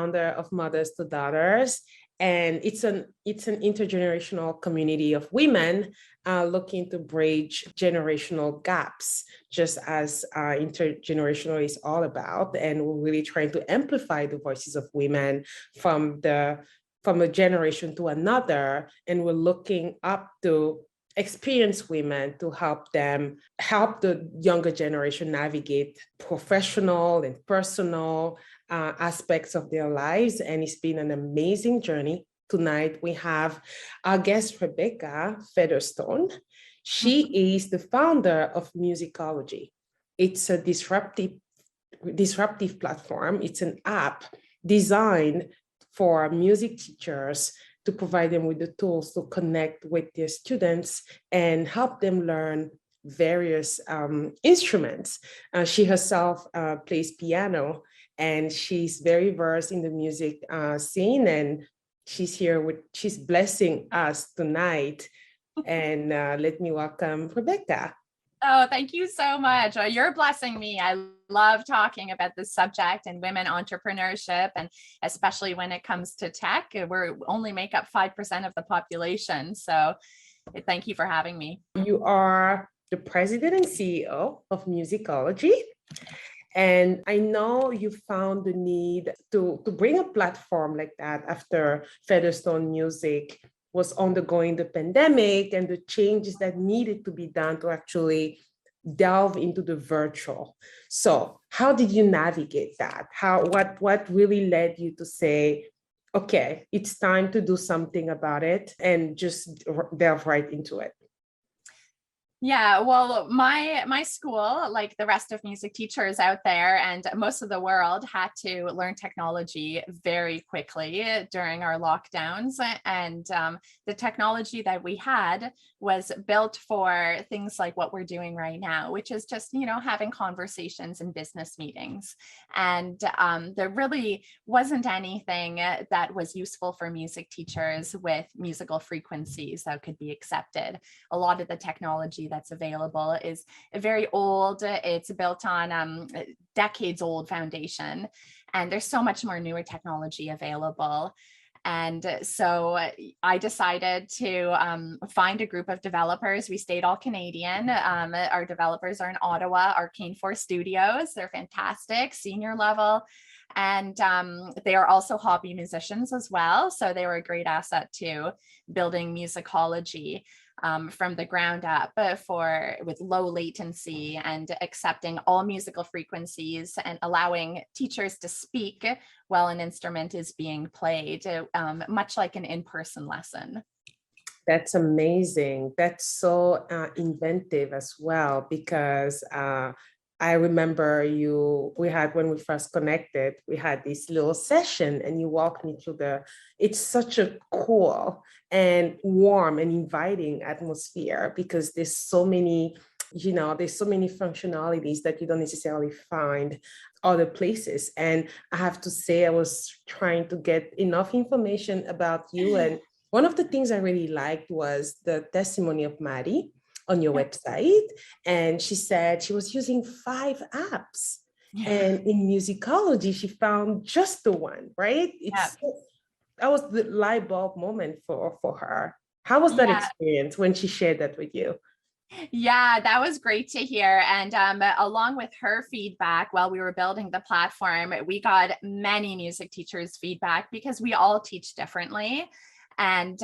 founder of Mothers to Daughters, and it's an intergenerational community of women looking to bridge generational gaps, just as intergenerational is all about. And we're really trying to amplify the voices of women from a generation to another, and we're looking up to experienced women to help the younger generation navigate professional and personal aspects of their lives. And it's been an amazing journey. Tonight we have our guest, Rebecca Featherstone. She is the founder of Musicology. It's a disruptive platform. It's an app designed for music teachers to provide them with the tools to connect with their students and help them learn various instruments. She herself plays piano, and she's very versed in the music scene, and she's blessing us tonight. And let me welcome Rebecca. Oh, thank you so much. You're blessing me. I love talking about this subject and women entrepreneurship, and especially when it comes to tech. We only make up 5% of the population. So thank you for having me. You are the president and CEO of Musicology. And I know you found the need to bring a platform like that after Featherstone Music was undergoing the pandemic and the changes that needed to be done to actually delve into the virtual. So how did you navigate that? What really led you to say, okay, it's time to do something about it and just delve right into it? Yeah, well, my school, like the rest of music teachers out there and most of the world, had to learn technology very quickly during our lockdowns. And the technology that we had was built for things like what we're doing right now, which is just, having conversations in business meetings. And there really wasn't anything that was useful for music teachers with musical frequencies that could be accepted. A lot of the technology that's available is very old. It's built on decades old foundation, and there's so much more newer technology available. And so I decided to find a group of developers. We stayed all Canadian. Our developers are in Ottawa, Arcane Force Studios. They're fantastic, senior level. And they are also hobby musicians as well. So they were a great asset to building Musicology from the ground up with low latency and accepting all musical frequencies and allowing teachers to speak while an instrument is being played, much like an in-person lesson. That's amazing. That's so inventive as well, because I remember when we first connected, we had this little session and you walked me through it's such a cool and warm and inviting atmosphere, because there's so many functionalities that you don't necessarily find other places. And I have to say, I was trying to get enough information about you. And one of the things I really liked was the testimony of Maddie on your website. And she said she was using 5 apps. Yeah. And in Musicology, she found just the one, right? That was the light bulb moment for her. How was that experience when she shared that with you? Yeah, that was great to hear. And along with her feedback while we were building the platform, we got many music teachers' feedback, because we all teach differently. And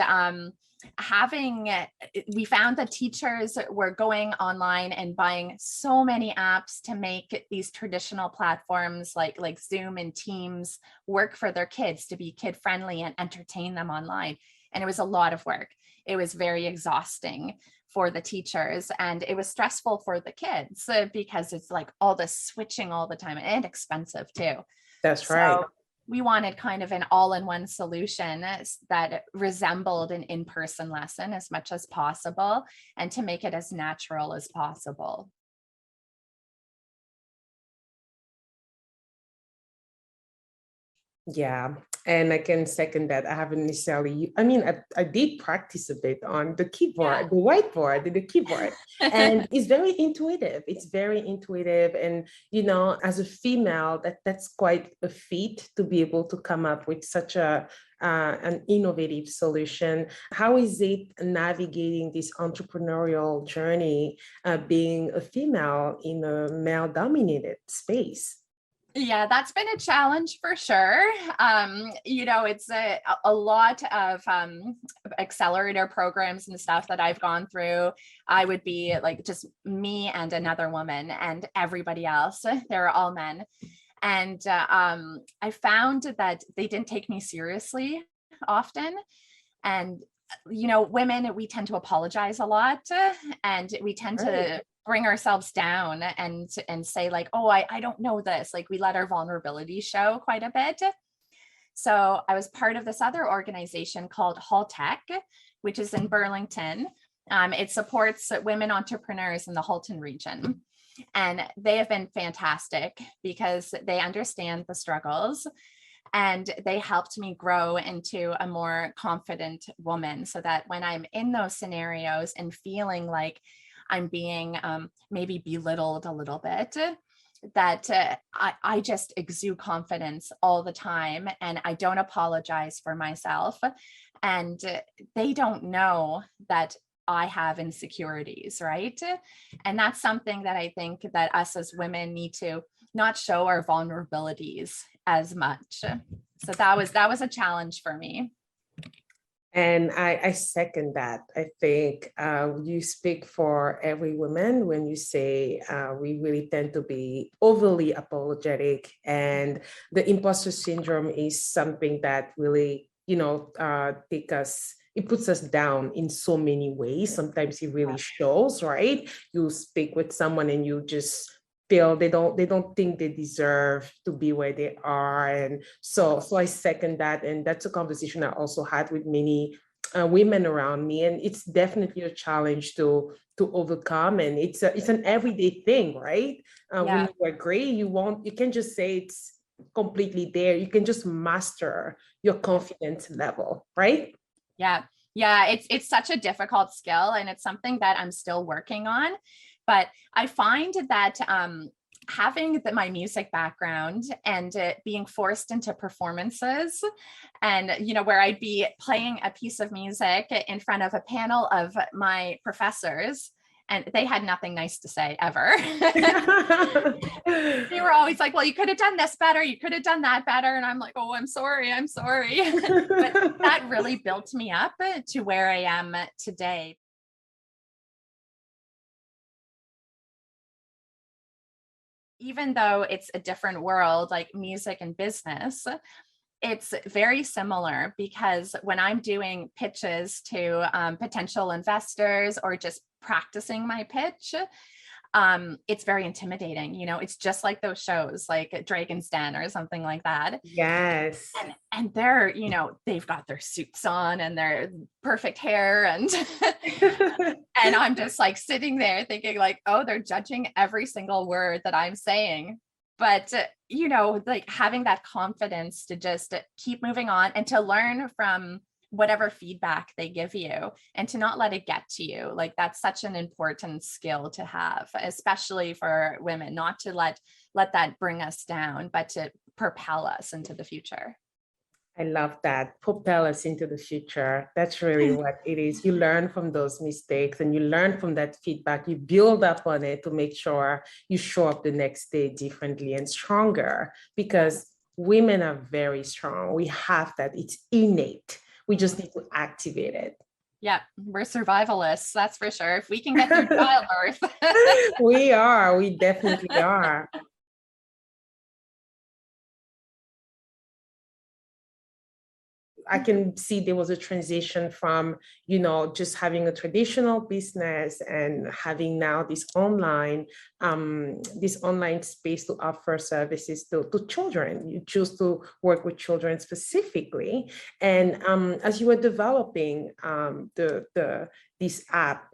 we found that teachers were going online and buying so many apps to make these traditional platforms like Zoom and Teams work for their kids, to be kid friendly and entertain them online. And it was a lot of work. It was very exhausting for the teachers, and it was stressful for the kids because it's like all this switching all the time, and expensive too. That's right. We wanted kind of an all-in-one solution that resembled an in-person lesson as much as possible, and to make it as natural as possible. Yeah, And I can second that. I haven't necessarily, I mean, I did practice a bit on the keyboard, the whiteboard, the keyboard, and it's very intuitive. It's very intuitive. And, you know, as a female, that's quite a feat to be able to come up with such an innovative solution. How is it navigating this entrepreneurial journey, being a female in a male-dominated space? Yeah, that's been a challenge for sure. You know, it's a lot of accelerator programs and stuff that I've gone through. I would be like just me and another woman, and everybody else, they're all men. And I found that they didn't take me seriously often. And, you know, women, we tend to apologize a lot, and we tend to bring ourselves down and say like, oh, I don't know this. Like we let our vulnerability show quite a bit. So I was part of this other organization called Hall Tech, which is in Burlington. It supports women entrepreneurs in the Halton region. And they have been fantastic because they understand the struggles, and they helped me grow into a more confident woman, so that when I'm in those scenarios and feeling like I'm being maybe belittled a little bit, that I just exude confidence all the time, and I don't apologize for myself. And they don't know that I have insecurities, right? And that's something that I think that us as women need to not show our vulnerabilities as much. So that was a challenge for me. And I second that. I think you speak for every woman when you say we really tend to be overly apologetic, and the imposter syndrome is something that really, you know, it puts us down in so many ways. Sometimes it really shows, right? You speak with someone and you just feel they don't think they deserve to be where they are. And so I second that. And that's a conversation I also had with many women around me. And it's definitely a challenge to overcome. And it's an everyday thing, right? When you agree, you can't just say it's completely there. You can just master your confidence level, right? Yeah. It's such a difficult skill, and it's something that I'm still working on. But I find that having my music background and being forced into performances, and, you know, where I'd be playing a piece of music in front of a panel of my professors, and they had nothing nice to say ever. They were always like, well, you could have done this better. You could have done that better. And I'm like, oh, I'm sorry. But that really built me up to where I am today. Even though it's a different world, like music and business, it's very similar, because when I'm doing pitches to potential investors or just practicing my pitch, it's very intimidating. You know, it's just like those shows like Dragon's Den or something like that. Yes. And they're, you know, they've got their suits on and their perfect hair, and and I'm just like sitting there thinking like, oh, they're judging every single word that I'm saying. But, you know, like having that confidence to just keep moving on and to learn from whatever feedback they give you, and to not let it get to you. Like that's such an important skill to have, especially for women, not to let that bring us down, but to propel us into the future. I love that. Propel us into the future. That's really what it is. You learn from those mistakes and you learn from that feedback. You build up on it to make sure you show up the next day differently and stronger, because women are very strong. We have that. It's innate. We just need to activate it. Yeah, we're survivalists, that's for sure. If we can get through childbirth. We definitely are. I can see there was a transition from, you know, just having a traditional business and having now this online space to offer services to children. You choose to work with children specifically. And as you were developing this app,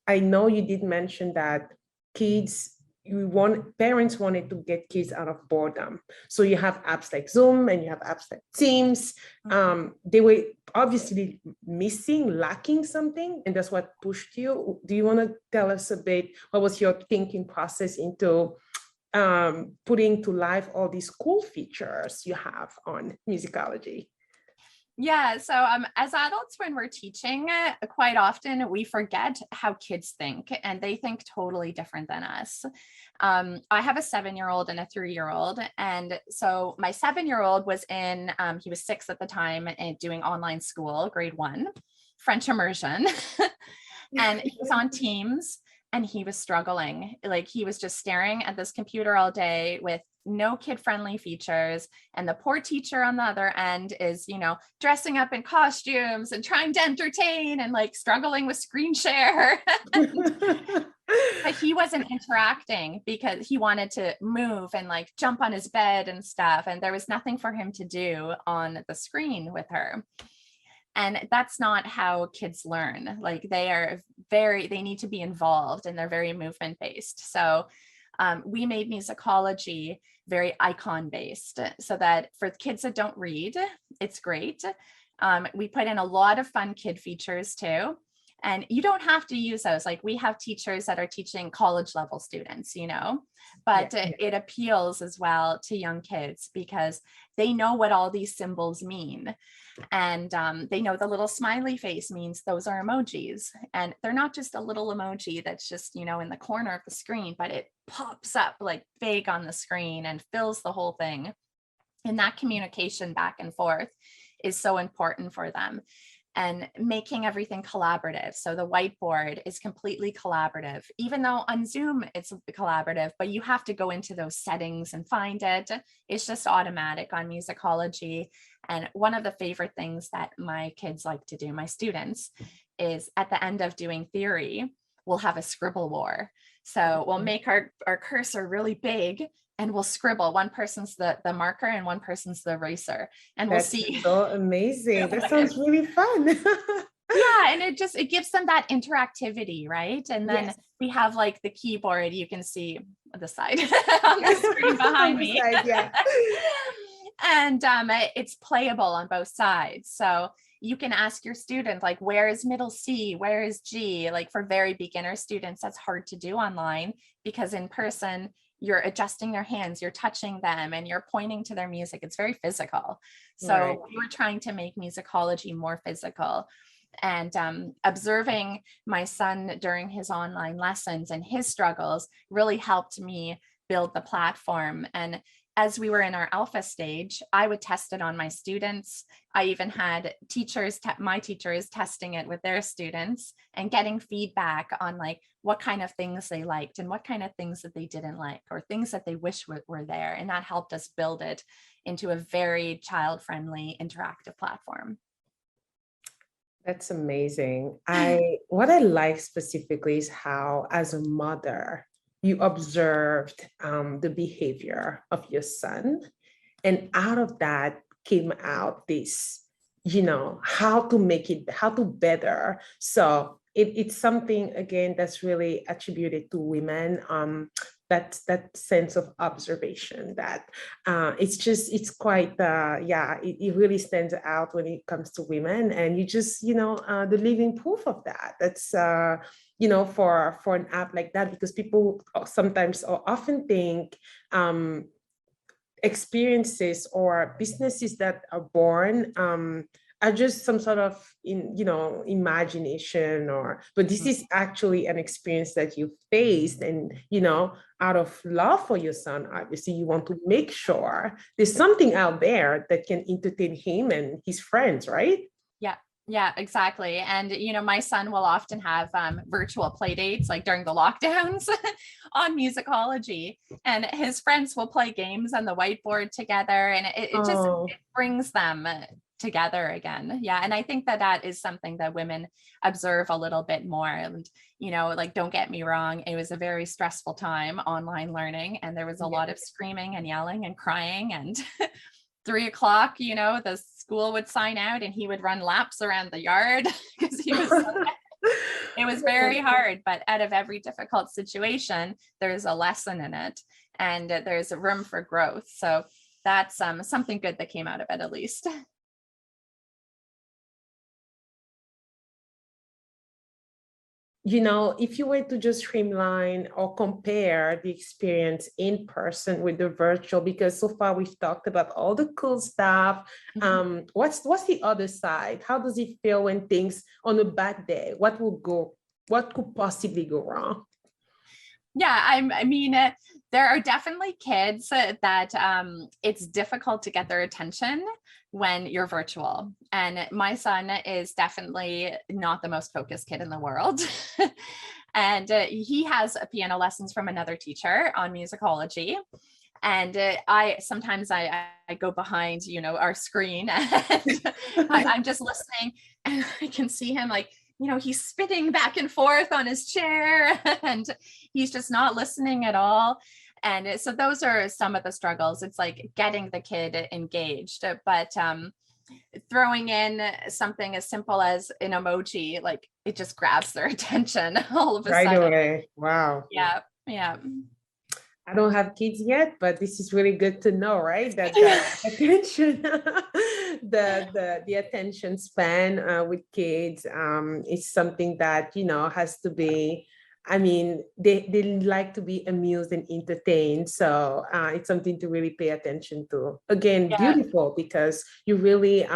I know you did mention that kids parents wanted to get kids out of boredom. So you have apps like Zoom and you have apps like Teams. They were obviously lacking something, and that's what pushed you. Do you want to tell us a bit, what was your thinking process into putting to life all these cool features you have on Musicology? Yeah, so as adults, when we're teaching, quite often we forget how kids think, and they think totally different than us. I have a 7-year-old and a 3-year-old. And so my 7-year-old was he was 6 at the time, and doing online school, grade 1, French immersion. And he was on Teams, and he was struggling. Like, he was just staring at this computer all day with no kid-friendly features. And the poor teacher on the other end is, dressing up in costumes and trying to entertain and like struggling with screen share. But he wasn't interacting because he wanted to move and like jump on his bed and stuff. And there was nothing for him to do on the screen with her. And that's not how kids learn. Like, they need to be involved, and they're very movement based. So we made Musicology very icon based, so that for kids that don't read, it's great. We put in a lot of fun kid features too. And you don't have to use those. Like, we have teachers that are teaching college level students, but it appeals as well to young kids because they know what all these symbols mean. And they know the little smiley face means those are emojis. And they're not just a little emoji that's just, in the corner of the screen, but it pops up like big on the screen and fills the whole thing. And that communication back and forth is so important for them. And making everything collaborative. So the whiteboard is completely collaborative, even though on Zoom it's collaborative, but you have to go into those settings and find it. It's just automatic on Musicology. And one of the favorite things that my kids like to do, my students, is at the end of doing theory, we'll have a scribble war. So we'll make our cursor really big, and we'll scribble. One person's the marker and one person's the eraser. And we'll see. So amazing. That sounds really fun. Yeah. And it gives them that interactivity, right? And then we have like the keyboard, you can see the side on the screen behind me. Yeah. And it's playable on both sides. So you can ask your student, like, where is middle C? Where is G? Like, for very beginner students, that's hard to do online, because in person, you're adjusting their hands, you're touching them, and you're pointing to their music. It's very physical. So we were trying to make Musicology more physical. And observing my son during his online lessons and his struggles really helped me build the platform. And as we were in our alpha stage, I would test it on my students. I even had my teachers testing it with their students and getting feedback on like what kind of things they liked and what kind of things that they didn't like, or things that they wish were there. And that helped us build it into a very child-friendly, interactive platform. That's amazing. What I like specifically is how, as a mother, you observed the behavior of your son, and out of that came out this, how to better. So it's something, again, that's really attributed to women. That sense of observation that it's quite it really stands out when it comes to women, and you just the living proof of that. That's for an app like that, because people sometimes or often think experiences or businesses that are born are just some sort of imagination, but this is actually an experience that you faced, and out of love for your son, obviously you want to make sure there's something out there that can entertain him and his friends, right? Yeah, exactly. And, my son will often have virtual play dates, like during the lockdowns on Musicology, and his friends will play games on the whiteboard together. And it brings them together again. Yeah. And I think that is something that women observe a little bit more. And, like, don't get me wrong, it was a very stressful time online learning, and there was a lot of screaming and yelling and crying, and 3:00, the school would sign out and he would run laps around the yard because he was so It was very hard, but out of every difficult situation, there's a lesson in it, and there's a room for growth. So that's something good that came out of it, at least. If you were to just streamline or compare the experience in person with the virtual, because so far we've talked about all the cool stuff. What's the other side? How does it feel when things on a bad day? What could possibly go wrong? Yeah, I mean, there are definitely kids that it's difficult to get their attention when you're virtual. And my son is definitely not the most focused kid in the world. And he has piano lessons from another teacher on musicology. And I sometimes I go behind, our screen, and I'm just listening, and I can see him like, he's spinning back and forth on his chair, and he's just not listening at all. And so those are some of the struggles. It's like getting the kid engaged, but throwing in something as simple as an emoji, like it just grabs their attention all of a Right sudden. away. Wow. Yeah. I don't have kids yet, but this is really good to know, right? That the attention, the attention span with kids is something that has to be. I mean, they like to be amused and entertained, so it's something to really pay attention to. Again, Yeah. beautiful, because you're really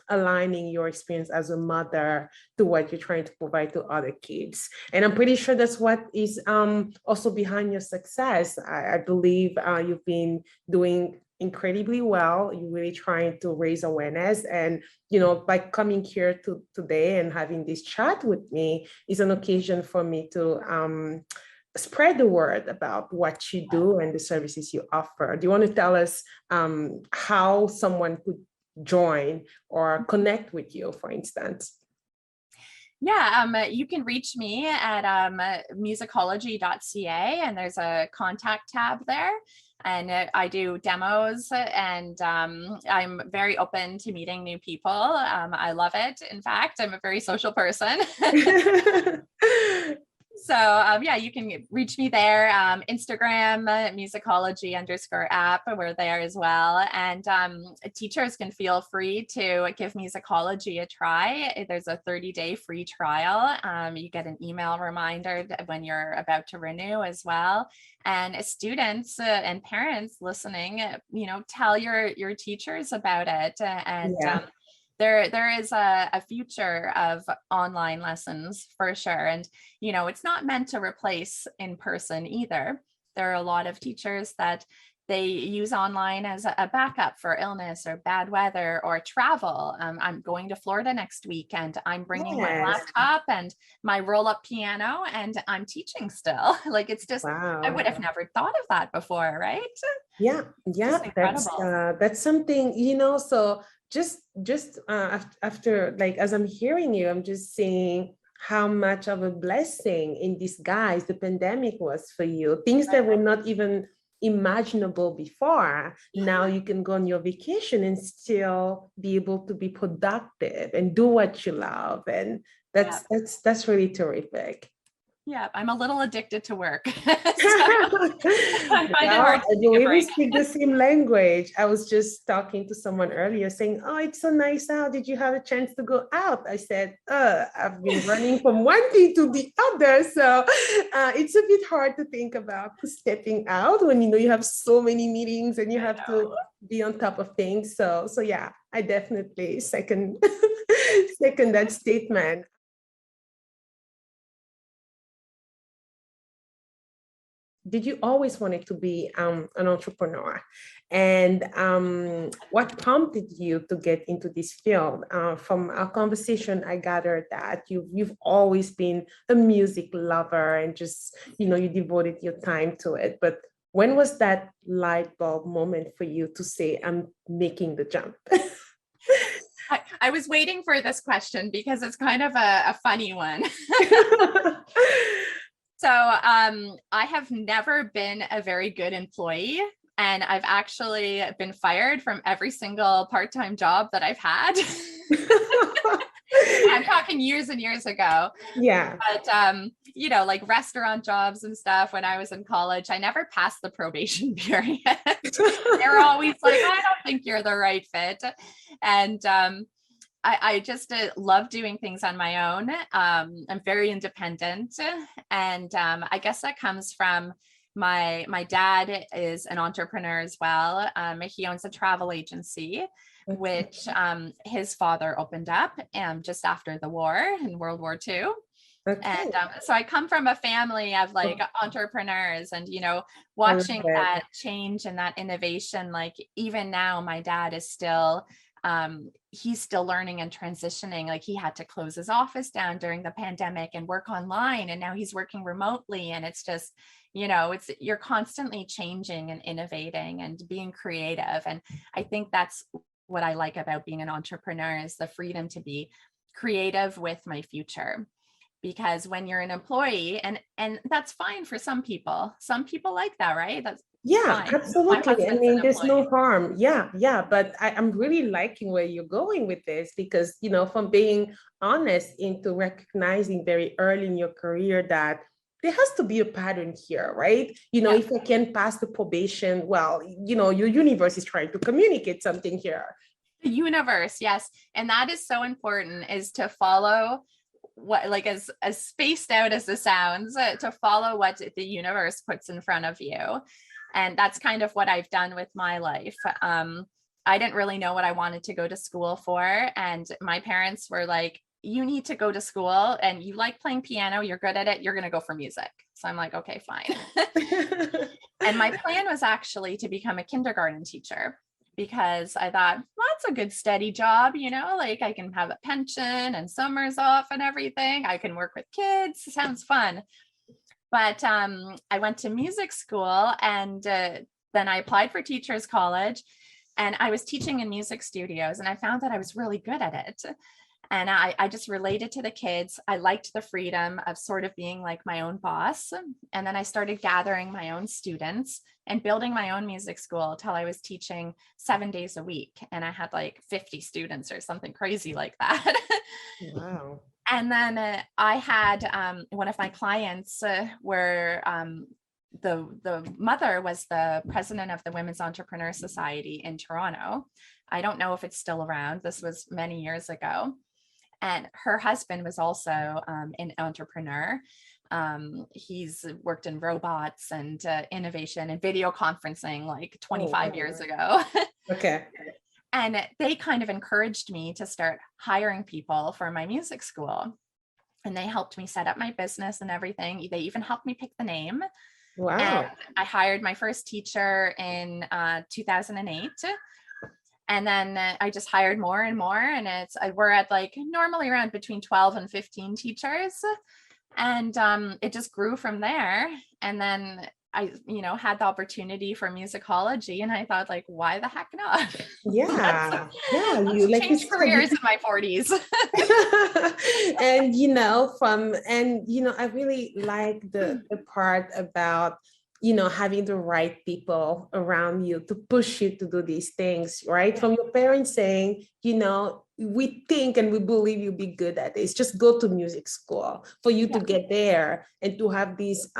aligning your experience as a mother to what you're trying to provide to other kids. And I'm pretty sure that's what is also behind your success. I believe you've been doing incredibly well. You're really trying to raise awareness. And, by coming here today and having this chat with me is an occasion for me to spread the word about what you do and the services you offer. Do you want to tell us how someone could join or connect with you, for instance? Yeah, you can reach me at musicology.ca, and there's a contact tab there. And I do demos, and I'm very open to meeting new people. I love it. In fact, I'm a very social person. So yeah, you can reach me there. Instagram, musicology_app, we're there as well. And teachers can feel free to give musicology a try. There's a 30-day free trial. You get an email reminder when you're about to renew as well. And students and parents listening, tell your teachers about it. And Yeah. there is a future of online lessons for sure. And, it's not meant to replace in person either. There are a lot of teachers that they use online as a backup for illness or bad weather or travel. I'm going to Florida next week, and I'm bringing my Yes. laptop and my roll-up piano, and I'm teaching still. Like, it's just, I would have Wow. never thought of that before, right? Yeah, Just incredible. that's something, so just after, like, as I'm hearing you, I'm just seeing how much of a blessing in disguise the pandemic was for you. Things that were not even imaginable before. Now you can go on your vacation and still be able to be productive and do what you love. And that's really terrific. Yeah, I'm a little addicted to work. So Well, I find it hard I to take a believe we break. speak the same language. I was just talking to someone earlier saying, "Oh, it's so nice out. Did you have a chance to go out?" I said, I've been running from one thing to the other. So it's a bit hard to think about stepping out when you have so many meetings and you have to be on top of things. So yeah, I definitely second second that statement. Did you always wanted to be an entrepreneur? And what prompted you to get into this field? From our conversation, I gathered that you've always been a music lover and just, you devoted your time to it. But when was that light bulb moment for you to say, I'm making the jump? I was waiting for this question because it's kind of a funny one. So I have never been a very good employee, and I've actually been fired from every single part-time job that I've had. I'm talking talking years and years ago. Yeah. But, you know, like restaurant jobs and stuff when I was in college, I never passed the probation period. They're always like, I don't think you're the right fit. And I just love doing things on my own. I'm very independent. And I guess that comes from my dad is an entrepreneur as well. He owns a travel agency, which his father opened up just after the war in World War II. Okay. And so I come from a family of like entrepreneurs, and, you know, watching that change and that innovation, like even now, my dad is still, he's still learning and transitioning. Like he had to close his office down during the pandemic and work online, and now he's working remotely. And it's just, you know, you're constantly changing and innovating and being creative. And I think that's what I like about being an entrepreneur, is the freedom to be creative with my future. Because when you're an employee, and that's fine for some people like that, right? That's fine. Absolutely. I mean, there's no harm. Yeah. But I'm really liking where you're going with this, because, you know, from being honest into recognizing very early in your career that there has to be a pattern here, right? You know, if I can pass the probation, well, you know, your universe is trying to communicate something here. The universe, yes. And that is so important, is to follow what, like, as spaced out as it sounds, to follow what the universe puts in front of you. And that's kind of what I've done with my life. I didn't really know what I wanted to go to school for. And my parents were like, you need to go to school, and you like playing piano, you're good at it, you're going to go for music. So I'm like, okay, fine. And my plan was actually to become a kindergarten teacher, because I thought, well, that's a good steady job, you know, like I can have a pension and summers off and everything. I can work with kids. It sounds fun. But I went to music school, and then I applied for teachers college, and I was teaching in music studios, and I found that I was really good at it. And I just related to the kids. I liked the freedom of sort of being like my own boss. And then I started gathering my own students and building my own music school till I was teaching 7 days a week. And I had like 50 students or something crazy like that. Wow. And then I had one of my clients where the mother was the president of the Women's Entrepreneur Society in Toronto. I don't know if it's still around. This was many years ago. And her husband was also an entrepreneur. He's worked in robots and innovation and video conferencing like 25 years ago. Okay. And they kind of encouraged me to start hiring people for my music school. And they helped me set up my business and everything. They even helped me pick the name. Wow. And I hired my first teacher in 2008. And then I just hired more and more. And we're at like normally around between 12 and 15 teachers. And it just grew from there. And then I, you know, had the opportunity for musicology, and I thought, like, why the heck not? Yeah. You like changed careers in my 40s. And, you know, I really like the part about, you know, having the right people around you to push you to do these things, right? From your parents saying, you know, we think and we believe you'll be good at this. Just go to music school for you to get there, and to have these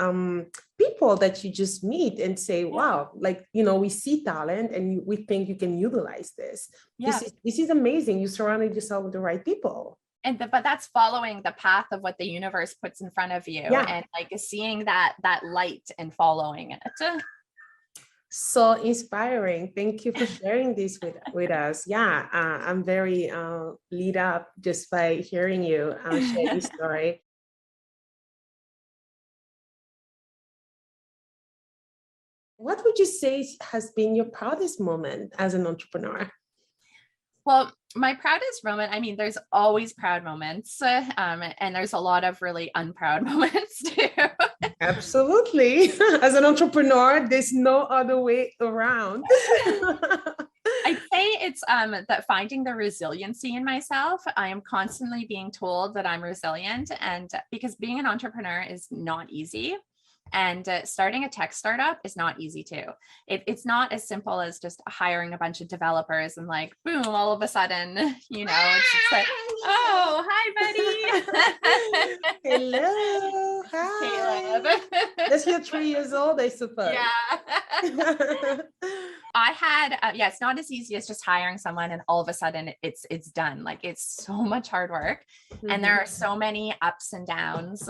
people that you just meet and say, wow, like, you know, we see talent and we think you can utilize this. This is amazing. You surrounded yourself with the right people. But that's following the path of what the universe puts in front of you, and like seeing that light and following it. So inspiring. Thank you for sharing this with us. Yeah, I'm very lit up just by hearing you share this story. What would you say has been your proudest moment as an entrepreneur? Well, my proudest moment, I mean, there's always proud moments, and there's a lot of really unproud moments too. Absolutely. As an entrepreneur, there's no other way around. I'd say it's that finding the resiliency in myself. I am constantly being told that I'm resilient, and because being an entrepreneur is not easy. And starting a tech startup is not easy too. It's not as simple as just hiring a bunch of developers and like, boom, all of a sudden, it's just like, oh, hi, buddy. Hello. Hi. Caleb. That's your 3 years old, I suppose. Yeah. I had, it's not as easy as just hiring someone and all of a sudden it's done. Like it's so much hard work, and there are so many ups and downs.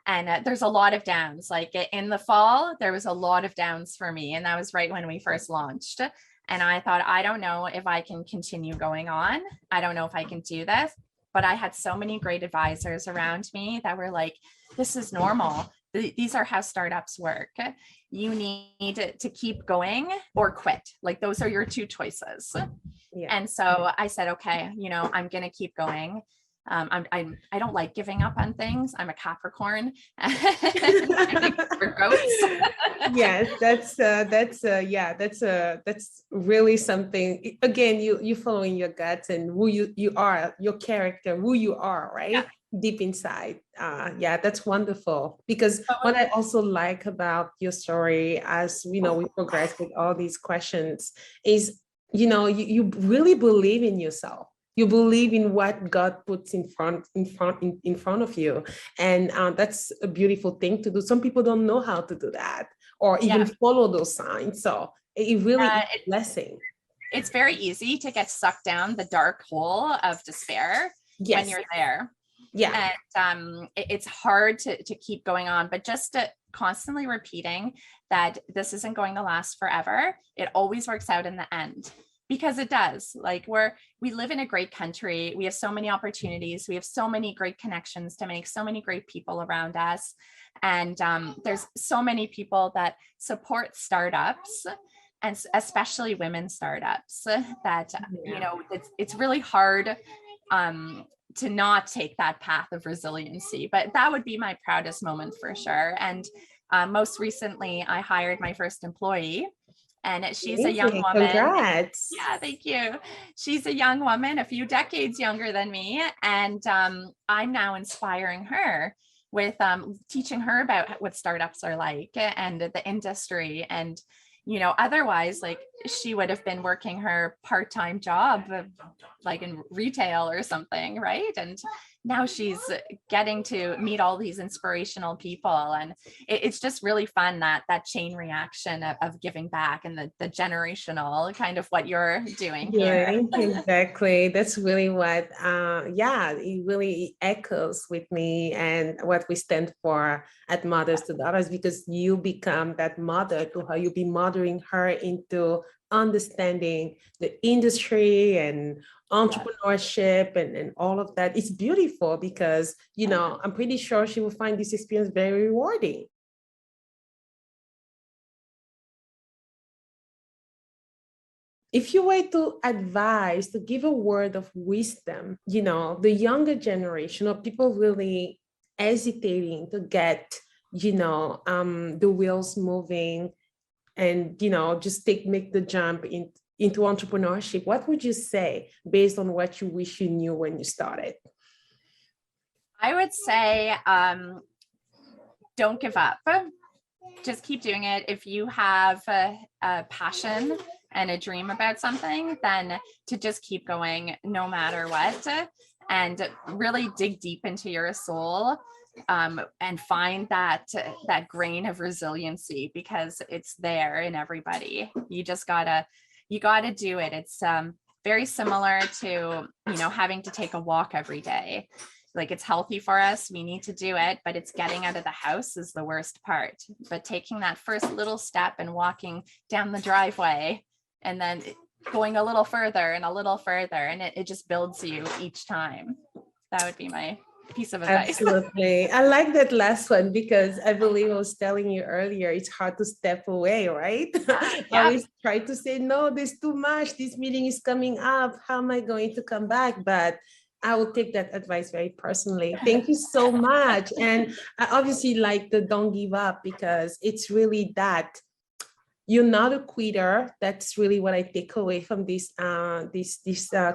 And there's a lot of downs. Like in the fall, there was a lot of downs for me. And that was right when we first launched. And I thought, I don't know if I can continue going on. I don't know if I can do this. But I had so many great advisors around me that were like, this is normal. These are how startups work. You need to keep going or quit. Like those are your two choices. Yeah. And so I said, okay, I'm going to keep going. I don't like giving up on things. I'm a Capricorn. For goats. Yes, that's really something. Again, you following your guts and who you are, your character, who you are, right? Yeah. Deep inside. That's wonderful. Because what I also like about your story, as we progress with all these questions, is you really believe in yourself. You believe in what God puts in front of you. And that's a beautiful thing to do. Some people don't know how to do that or even follow those signs. So it really is a blessing. It's very easy to get sucked down the dark hole of despair when you're there. Yeah. And it's hard to keep going on, but just constantly repeating that this isn't going to last forever. It always works out in the end. Because it does. Like we live in a great country. We have so many opportunities. We have so many great connections to make, so many great people around us. And there's so many people that support startups, and especially women startups, that, it's really hard to not take that path of resiliency. But that would be my proudest moment for sure. And most recently, I hired my first employee. And she's a young woman. Congrats. Yeah, thank you. She's a young woman, a few decades younger than me. And I'm now inspiring her with teaching her about what startups are like and the industry. And, otherwise, like she would have been working her part-time job, like in retail or something, right? And now she's getting to meet all these inspirational people. And it's just really fun, that chain reaction of giving back and the generational kind of what you're doing here. Exactly. That's really what, it really echoes with me and what we stand for at Mothers to Daughters, because you become that mother to her. You'll be mothering her into understanding the industry and entrepreneurship and all of that. It's beautiful because, I'm pretty sure she will find this experience very rewarding. If you were to give a word of wisdom, the younger generation or people really hesitating to get, the wheels moving and, just make the jump into entrepreneurship, what would you say based on what you wish you knew when you started? I would say, don't give up. Just keep doing it. If you have a passion and a dream about something, then to just keep going no matter what, and really dig deep into your soul, and find that grain of resiliency, because it's there in everybody. You gotta do it. It's very similar to having to take a walk every day. Like, it's healthy for us, we need to do it, but it's getting out of the house is the worst part. But taking that first little step and walking down the driveway and then going a little further and a little further, and it just builds you each time. That would be my piece of advice. Absolutely. I like that last one, because I believe I was telling you earlier, it's hard to step away, right? I always try to say, no, there's too much. This meeting is coming up. How am I going to come back? But I will take that advice very personally. Thank you so much. And I obviously like the don't give up, because it's really that you're not a quitter. That's really what I take away from this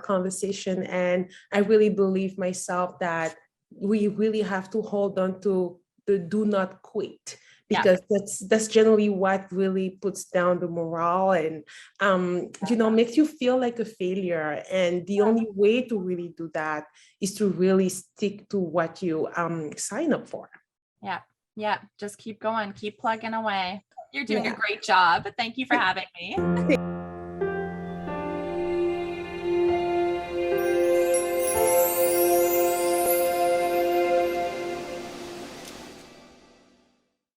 conversation. And I really believe myself that we really have to hold on to the do not quit, because that's generally what really puts down the morale and, makes you feel like a failure. And the only way to really do that is to really stick to what you sign up for. Yeah. Yeah. Just keep going, keep plugging away. You're doing a great job. Thank you for having me.